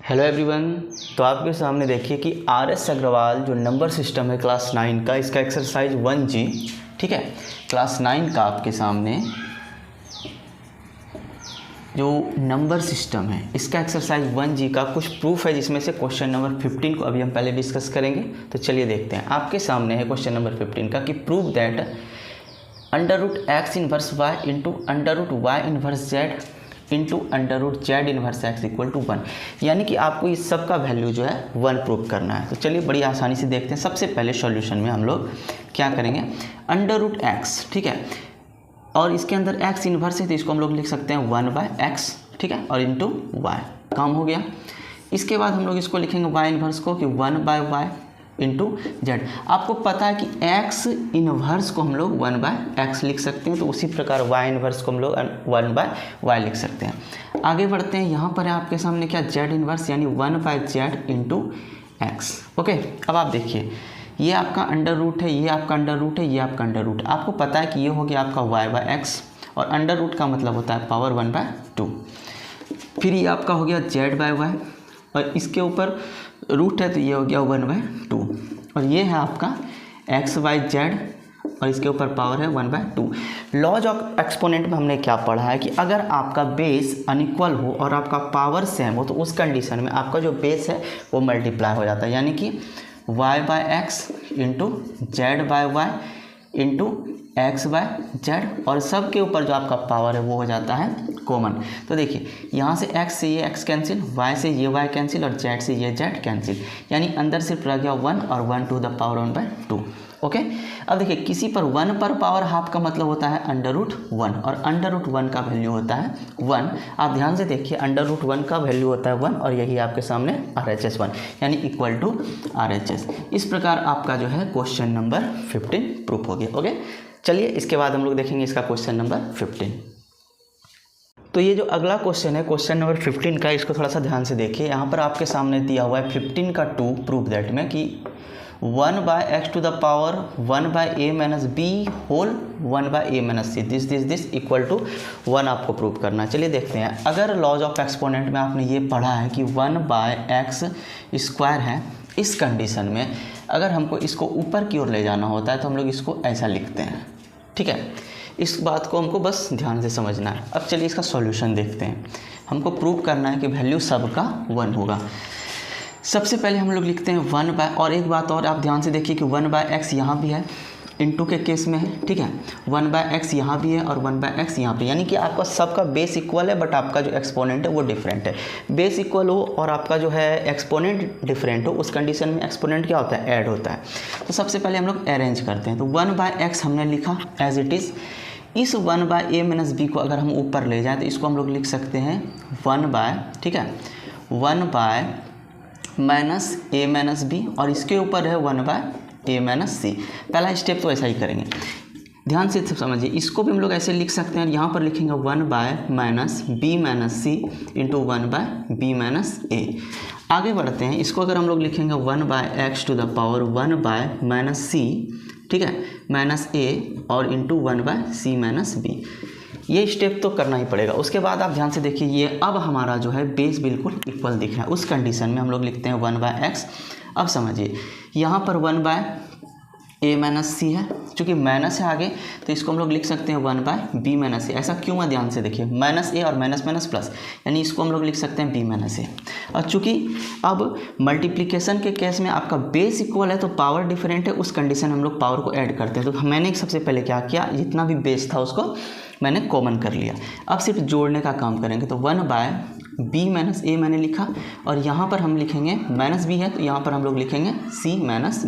Hello everyone. तो आपके सामने देखिए कि आर.एस. अग्रवाल जो नंबर सिस्टम है क्लास 9 का, इसका एक्सरसाइज 1G, ठीक है, क्लास 9 का आपके सामने जो नंबर सिस्टम है इसका एक्सरसाइज 1G का कुछ प्रूफ है, जिसमें से क्वेश्चन नंबर 15 को अभी हम पहले डिस्कस करेंगे। तो चलिए देखते हैं। आपके सामने है क्वेश्चन नंबर 15 का कि prove that √x inverse y into √y inverse z into √z inverse x equal to 1, यानी कि आपको इस सब का वैल्यू जो है 1 प्रूव करना है। तो चलिए बड़ी आसानी से देखते हैं। सबसे पहले सॉल्यूशन में हम लोग क्या करेंगे, √x, ठीक है, और इसके अंदर x इन्वर्स है तो इसको हम लोग लिख सकते हैं 1/x, ठीक है, और इंटू y, काम हो गया। इसके बाद हम लोग इसको लिखेंगे y इन्वर्स को कि 1/y इंटू z। आपको पता है कि x इन्वर्स को हम लोग 1/x लिख सकते हैं, तो उसी प्रकार y इन्वर्स को हम लोग 1/y लिख सकते हैं। आगे बढ़ते हैं। यहाँ पर है आपके सामने क्या, z इन्वर्स, यानी 1/z इंटू x। ओके, अब आप देखिए, ये आपका अंडर रूट है, ये आपका अंडर रूट है, ये आपका अंडर रूट। आपको पता है कि ये हो गया आपका y/x, और अंडर रूट का मतलब होता है पावर 1/2। फिर ये आपका हो गया z/y, और इसके ऊपर रूट है तो ये हो गया 1/2, और ये है आपका x/z, और इसके ऊपर पावर है 1/2। लॉज ऑफ एक्सपोनेंट में हमने क्या पढ़ा है कि अगर आपका बेस अनइक्वल हो और आपका पावर सेम हो, तो उस कंडीशन में आपका जो बेस है वो मल्टीप्लाई हो जाता है, यानी कि y/x into z/y into x/z, और सब के ऊपर जो आपका पावर है वो हो जाता है कॉमन। तो देखिए, यहाँ से x से ये x कैंसिल, y से ये y कैंसिल, और z से ये z कैंसिल, यानी अंदर सिर्फ रह गया 1 और 1 टू द पावर 1/2। ओके, अब देखिए, किसी पर 1 पर पावर हाफ का मतलब होता है √1, और √1 का वैल्यू होता है 1। आप ध्यान से देखिए, √1 का वैल्यू होता है 1, और यही आपके सामने RHS 1, यानी इक्वल टू RHS। इस प्रकार आपका जो है क्वेश्चन नंबर 15 प्रूफ हो गया। ओके, चलिए इसके बाद हम लोग देखेंगे इसका क्वेश्चन नंबर 15। तो ये जो अगला क्वेश्चन है, क्वेश्चन नंबर 15 का, इसको थोड़ा सा ध्यान से देखिए। यहाँ पर आपके सामने दिया हुआ है 15 का 2 प्रूफ दैट में कि 1/x to the power 1/a - b whole 1/a - c this equal to 1 आपको प्रूव करना है। चलिए देखते हैं। अगर लॉज ऑफ एक्सपोनेंट में आपने ये पढ़ा है कि 1/x² है, इस कंडीशन में अगर हमको इसको ऊपर की ओर ले जाना होता है तो हम लोग इसको ऐसा लिखते हैं, ठीक है। इस बात को हमको बस ध्यान से समझना है। अब चलिए इसका सॉल्यूशन देखते हैं। हमको प्रूव करना है कि वैल्यू सबका 1 होगा। सबसे पहले हम लोग लिखते हैं 1/, और एक बात और आप ध्यान से देखिए कि 1/x यहाँ भी है, इनटू के केस में है, ठीक है, 1/x यहाँ भी है और 1/x यहाँ पे, यानी कि आपका सबका बेस इक्वल है, बट आपका जो एक्सपोनेंट है वो डिफरेंट है। बेस इक्वल हो और आपका जो है एक्सपोनेंट डिफरेंट हो, उस कंडीशन में एक्सपोनेंट क्या होता है, ऐड होता है। तो सबसे पहले हम लोग अरेंज करते हैं। तो 1/x हमने लिखा एज इट इज़। इस 1/a - b को अगर हम ऊपर ले जाएं तो इसको हम लोग लिख सकते हैं 1/, ठीक है, 1/a - b, और इसके ऊपर है 1/a - c। पहला स्टेप तो ऐसा ही करेंगे, ध्यान से समझिए। इसको भी हम लोग ऐसे लिख सकते हैं, यहाँ पर लिखेंगे 1/-b - c into 1/b - a। आगे बढ़ते हैं। इसको अगर हम लोग लिखेंगे 1/x to the power 1/- c, ठीक है, -a, और इंटू 1/c - b। ये स्टेप तो करना ही पड़ेगा। उसके बाद आप ध्यान से देखिए, ये अब हमारा जो है बेस बिल्कुल इक्वल दिख रहा है। उस कंडीशन में हम लोग लिखते हैं 1/x। अब समझिए, यहाँ पर 1/a - c है, चूँकि माइनस है आगे तो इसको हम लोग लिख सकते हैं 1/b - c। ऐसा क्यों है, ध्यान से देखिए, -a और माइनस प्लस, यानी इसको हम लोग लिख सकते हैं b - a। और चूँकि अब मल्टीप्लिकेशन के केस में आपका बेस इक्वल है तो पावर डिफरेंट है, उस कंडीशन में हम लोग पावर को ऐड करते हैं। तो मैंने सबसे पहले क्या किया, जितना भी बेस था उसको मैंने कॉमन कर लिया। अब सिर्फ जोड़ने का काम करेंगे। तो 1/b - a मैंने लिखा, और यहाँ पर हम लिखेंगे -b है तो यहाँ पर हम लोग लिखेंगे c -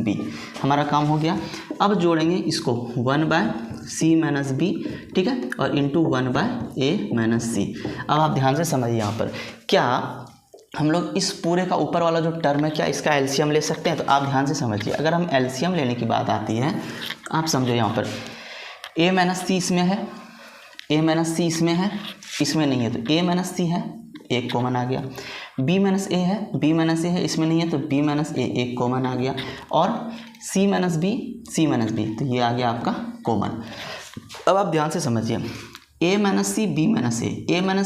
b। हमारा काम हो गया। अब जोड़ेंगे इसको 1/c - b, ठीक है, और इंटू 1/a - c। अब आप ध्यान से समझिए, यहाँ पर क्या हम लोग इस पूरे का ऊपर वाला जो टर्म है, क्या इसका एलसीएम ले सकते हैं? तो आप ध्यान से समझिए, अगर हम एलसीएम लेने की बात आती है, आप समझो यहाँ पर a - c इसमें है, a - c इसमें है, इसमें नहीं है, तो a - c है, एक कॉमन आ गया। b - a है, b - a है, इसमें नहीं है, तो b - a एक कॉमन आ गया। और c - b, c - b, तो ये आ गया आपका कॉमन। अब आप ध्यान से समझिए, a - c b - a, a -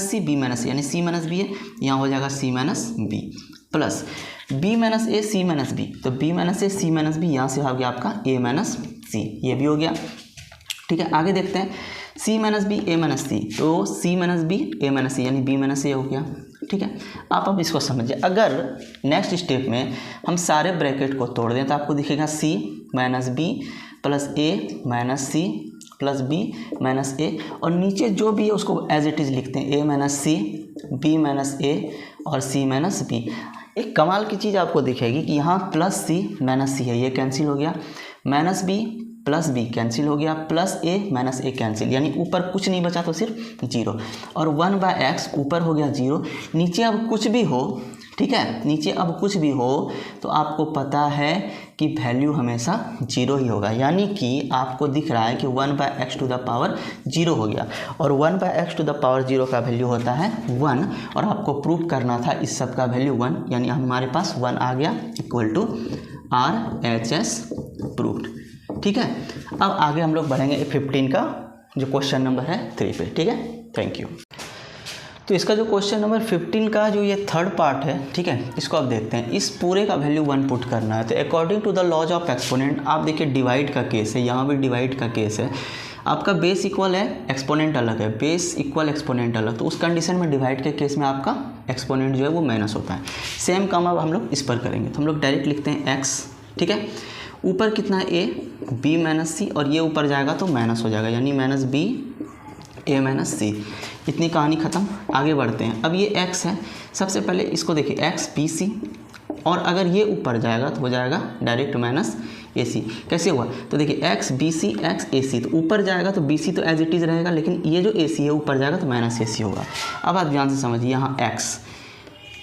c b - a, यानी c - b है, यहाँ हो जाएगा c - b। Plus b minus A C minus B, तो b minus A C minus B यहाँ से आ गया आपका a माइनस सी, ये भी हो गया। ठीक है, आगे देखते हैं c माइनस बी ए माइनस सी, तो c माइनस बी ए माइनस सी यानी b माइनस ए हो गया। ठीक है, आप अब इसको समझिए, अगर नेक्स्ट स्टेप में हम सारे ब्रैकेट को तोड़ दें तो आपको दिखेगा c minus B plus a minus C plus b minus a, और नीचे जो भी है उसको एज इट इज़ लिखते हैं a minus C, b minus a और c माइनस b। एक कमाल की चीज़ आपको दिखेगी कि यहाँ प्लस c माइनस सी है, ये कैंसिल हो गया, minus b plus B cancel हो गया, plus A minus A cancel, यानी ऊपर कुछ नहीं बचा तो सिर्फ जीरो, और 1/x ऊपर हो गया जीरो। नीचे अब कुछ भी हो, ठीक है, नीचे अब कुछ भी हो तो आपको पता है कि वैल्यू हमेशा जीरो ही होगा, यानी कि आपको दिख रहा है कि 1/x to the power zero हो गया, और 1/x to the power zero का वैल्यू होता है 1, और आपको प्रूव करना था इस सब का वैल्यू 1, यानी हमारे पास 1 आ गया इक्वल टू RHS प्रूव्ड। ठीक है, अब आगे हम लोग बढ़ेंगे 15 का जो क्वेश्चन नंबर है 3 पे। ठीक है, थैंक यू। तो इसका जो क्वेश्चन नंबर 15 का जो ये थर्ड पार्ट है, ठीक है, इसको आप देखते हैं। इस पूरे का वैल्यू 1 पुट करना है, तो according to the laws of exponent, आप देखिए डिवाइड का केस है, यहाँ भी डिवाइड का केस है, आपका बेस इक्वल है एक्सपोनेंट अलग है, बेस इक्वल एक्सपोनेंट अलग, तो उस कंडीशन में डिवाइड के केस में आपका एक्सपोनेंट जो है वो माइनस होता है। सेम काम अब हम लोग इस पर करेंगे, तो हम लोग डायरेक्ट लिखते हैं x, ठीक है, ऊपर कितना है a, b माइनस सी, और ये ऊपर जाएगा तो माइनस हो जाएगा, यानी माइनस b a माइनस सी। इतनी कहानी ख़त्म, आगे बढ़ते हैं। अब ये x है, सबसे पहले इसको देखिए x b c, और अगर ये ऊपर जाएगा तो हो जाएगा डायरेक्ट माइनस ए सी। कैसे हुआ, तो देखिए x बी सी एक्स ए सी, तो ऊपर जाएगा तो बी सी तो एज इट इज़ रहेगा, लेकिन ये जो ए सी है ऊपर जाएगा तो माइनस ए सी होगा। अब आप ध्यान से समझिए, यहाँ x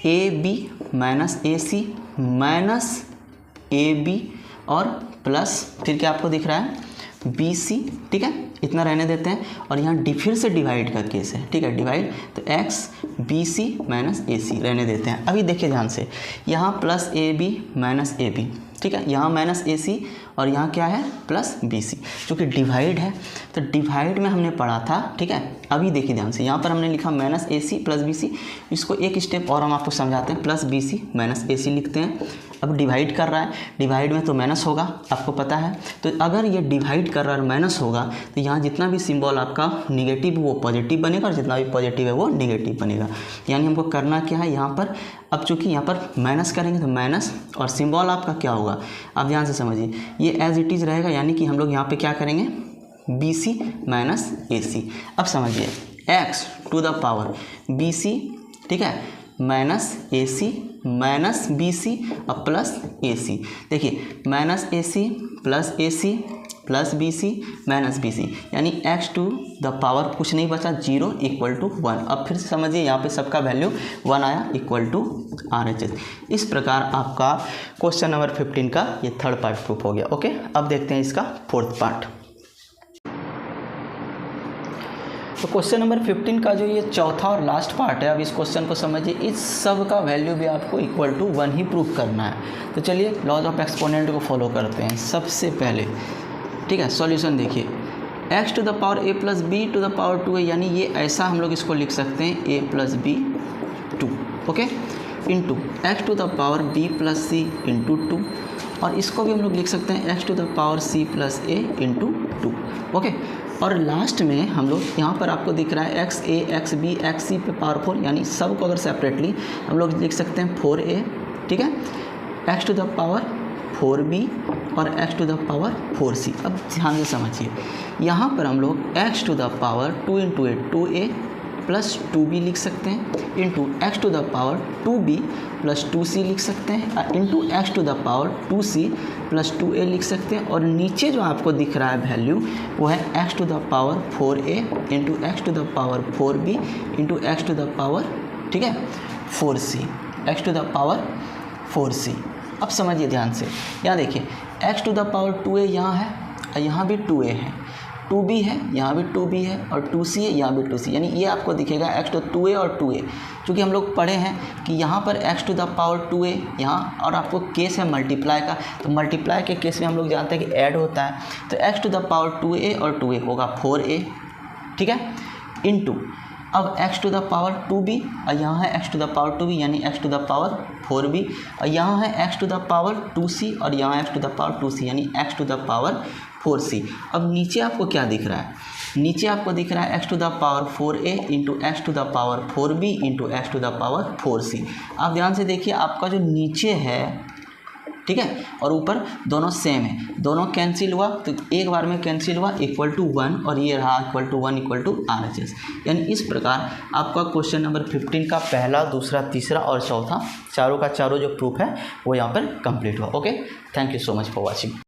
A B minus A C minus A B और प्लस फिर क्या आपको दिख रहा है बी सी, ठीक है, इतना रहने देते हैं, और यहाँ फिर से डिवाइड का केस है, ठीक है, डिवाइड, तो x B C minus A C रहने देते हैं। अभी देखिए ध्यान से, यहाँ plus A B minus A B, ठीक है, यहाँ माइनस ए सी, और यहाँ क्या है प्लस बी सी, क्योंकि डिवाइड है, तो डिवाइड में हमने पढ़ा था, ठीक है। अभी देखिए ध्यान से, यहाँ पर हमने लिखा minus A C plus B सी, इसको एक स्टेप और हम आपको समझाते हैं, plus B C minus A सी लिखते हैं। अब डिवाइड कर रहा है, डिवाइड में तो माइनस होगा, आपको पता है, तो अगर ये डिवाइड कर रहा है माइनस होगा तो यहाँ जितना भी सिंबल आपका निगेटिव वो पॉजिटिव बनेगा, और जितना भी पॉजिटिव है वो निगेटिव बनेगा। यानी हमको करना क्या है यहाँ पर, अब चूँकि यहाँ पर माइनस करेंगे तो माइनस, और सिंबल आपका क्या होगा, आप ध्यान से समझिए, ये एज इट इज़ रहेगा, यानी कि हम लोग यहाँ पे क्या करेंगे B C minus A C. अब समझिए X to the power B C, ठीक है, minus A C minus B C और प्लस ए सी। देखिए minus A C plus B C minus B C, यानी एक्स टू द पावर कुछ नहीं बचा, जीरो इक्वल टू 1। अब फिर से समझिए, यहाँ पे सबका वैल्यू 1 आया इक्वल टू RHS। इस प्रकार आपका क्वेश्चन नंबर 15 का ये थर्ड पार्ट प्रूफ हो गया। ओके, अब देखते हैं इसका फोर्थ पार्ट। तो क्वेश्चन नंबर 15 का जो ये चौथा और लास्ट पार्ट है, अब इस क्वेश्चन को समझिए, इस सब का वैल्यू भी आपको इक्वल टू 1 ही प्रूव करना है। तो चलिए लॉज ऑफ एक्सपोनेंट को फॉलो करते हैं सबसे पहले, ठीक है। सॉल्यूशन देखिए, x to the power a plus B to the power 2a, यानी ये ऐसा हम लोग इसको लिख सकते हैं a plus B 2, okay, into X to the power b plus C into 2, और इसको भी हम लोग लिख सकते हैं x to the power c plus a into 2, okay. और लास्ट में हम लोग यहाँ पर आपको दिख रहा है X A X B X C पे पावर 4, यानी सब को अगर सेपरेटली हम लोग लिख सकते हैं 4a, ठीक है, X to the power 4b और x to the power 4c। अब ध्यान से समझिए, यहाँ पर हम लोग X to the power 2 into 8 2a plus 2b लिख सकते हैं, into X to the power 2b plus 2c लिख सकते हैं, into X to the power 2c plus 2a लिख सकते हैं, और नीचे जो आपको दिख रहा है वैल्यू वो है X to the power 4a into X to the power 4b into X to the power, ठीक है, 4c, x to the power 4c। अब समझिए ध्यान से, यहाँ देखिए x to the power 2a यहाँ है, और यहाँ भी 2a है, 2b है, यहाँ भी 2b है, और 2c है, यहाँ भी 2c, यानी ये आपको दिखेगा एक्स टू 2a और 2a, क्योंकि हम लोग पढ़े हैं कि यहाँ पर x to the power 2a यहाँ, और आपको केस है मल्टीप्लाई का, तो मल्टीप्लाई के केस में हम लोग जानते हैं कि ऐड होता है, तो x to the power 2a और 2a होगा 4a, ठीक है, इंटू अब x to the power 2b और यहाँ है x to the power 2b यानी x to the power 4b और यहाँ है x to the power 2c और यहाँ x to the power 2c यानी x to the power 4c। अब नीचे आपको क्या दिख रहा है, नीचे आपको दिख रहा है x to the power 4a into X to the power 4b into X to the power 4c। आप ध्यान से देखिए आपका जो नीचे है, ठीक है, और ऊपर दोनों सेम है, दोनों कैंसिल हुआ तो एक बार में कैंसिल हुआ इक्वल टू 1 और ये रहा equal to 1 equal to RHS। यानी इस प्रकार आपका क्वेश्चन नंबर 15 का पहला, दूसरा, तीसरा और चौथा चारों का चारों जो प्रूफ है वो यहाँ पर कंप्लीट हुआ। Okay, thank you so much for watching.